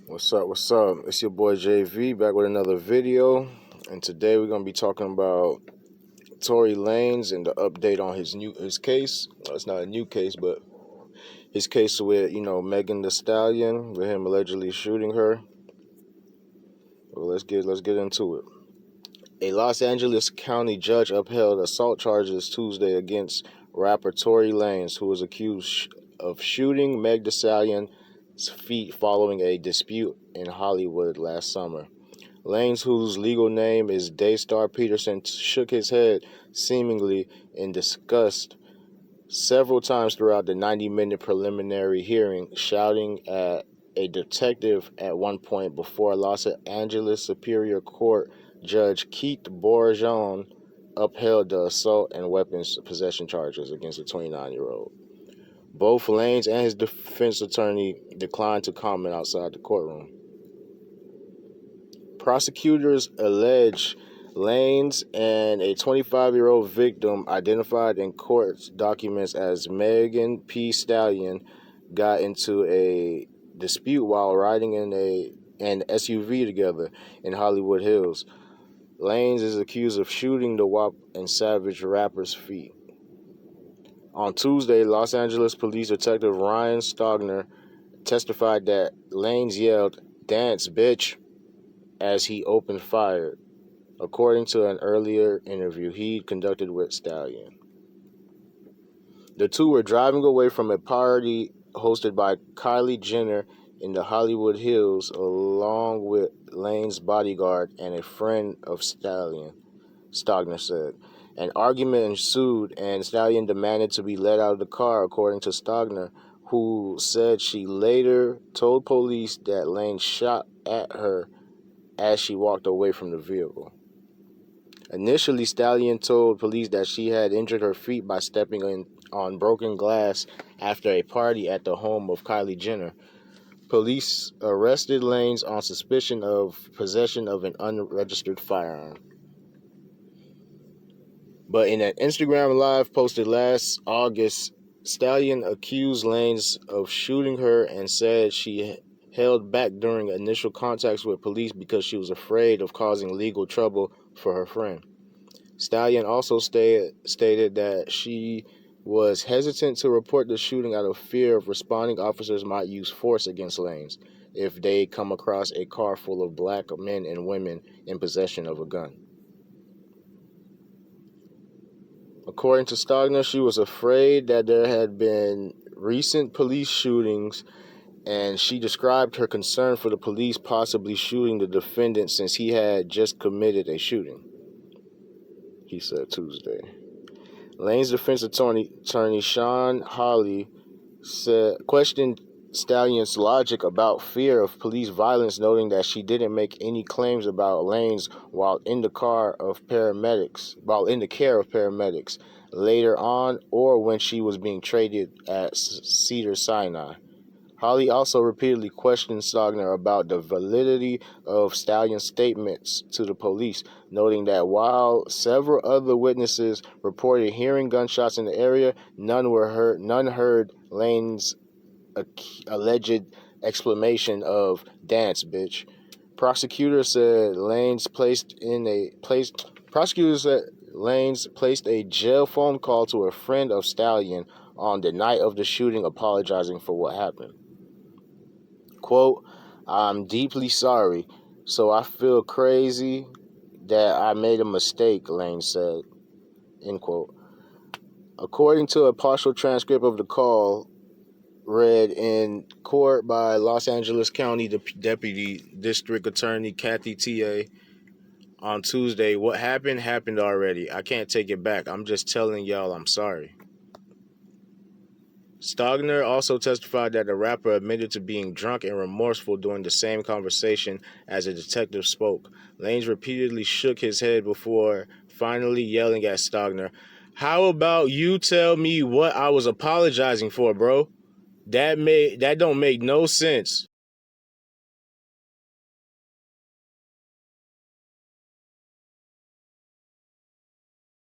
What's up? What's up? It's your boy JV back with another video, and today we're gonna be talking about Tory Lanez and the update on his case. Well, it's not a new case, but his case with Megan Thee Stallion, with him allegedly shooting her. Well, let's get into it. A Los Angeles County judge upheld assault charges Tuesday against rapper Tory Lanez, who was accused of shooting Meg Thee Stallion's feet following a dispute in Hollywood last summer. Lanez, whose legal name is Daystar Peterson, shook his head seemingly in disgust several times throughout the 90-minute preliminary hearing, shouting at a detective at one point before Los Angeles Superior Court Judge Keith Bourgeon upheld the assault and weapons possession charges against the 29-year-old. Both Lanez and his defense attorney declined to comment outside the courtroom. Prosecutors allege Lanez and a 25-year-old victim, identified in court documents as Megan P. Stallion, got into a dispute while riding in an SUV together in Hollywood Hills. Lanez is accused of shooting the WAP and Savage rapper's feet. On Tuesday, Los Angeles Police Detective Ryan Stogner testified that Lanez yelled, "Dance, bitch," as he opened fire, according to an earlier interview he conducted with Stallion. The two were driving away from a party hosted by Kylie Jenner in the Hollywood Hills, along with Lanez's bodyguard and a friend of Stallion, Stogner said. An argument ensued, and Stallion demanded to be let out of the car, according to Stogner, who said she later told police that Lanez shot at her as she walked away from the vehicle. Initially, Stallion told police that she had injured her feet by stepping on broken glass after a party at the home of Kylie Jenner. Police arrested Lanez on suspicion of possession of an unregistered firearm. But in an Instagram Live posted last August, Stallion accused Lanez of shooting her and said she held back during initial contacts with police because she was afraid of causing legal trouble for her friend. Stallion also stated that she was hesitant to report the shooting out of fear of responding officers might use force against Lanez if they come across a car full of black men and women in possession of a gun. According to Stogner, she was afraid that there had been recent police shootings, and she described her concern for the police possibly shooting the defendant since he had just committed a shooting, he said Tuesday. Lanez's defense attorney Sean Hawley questioned Stallion's logic about fear of police violence, noting that she didn't make any claims about Lanez while in the care of paramedics later on or when she was being treated at Cedars-Sinai. Hawley also repeatedly questioned Stogner about the validity of Stallion's statements to the police, noting that while several other witnesses reported hearing gunshots in the area, none heard Lanez's alleged exclamation of "Dance, bitch." Prosecutors said Lanez placed a jail phone call to a friend of Stallion on the night of the shooting, apologizing for what happened. Quote, "I'm deeply sorry, so I feel crazy that I made a mistake," Lanez said, end quote. According to a partial transcript of the call, read in court by Los Angeles County Deputy District Attorney Kathy T.A. on Tuesday, "What happened already. I can't take it back. I'm just telling y'all I'm sorry." Stogner also testified that the rapper admitted to being drunk and remorseful during the same conversation as the detective spoke. Lanez repeatedly shook his head before finally yelling at Stogner, "How about you tell me what I was apologizing for, bro? That don't make no sense."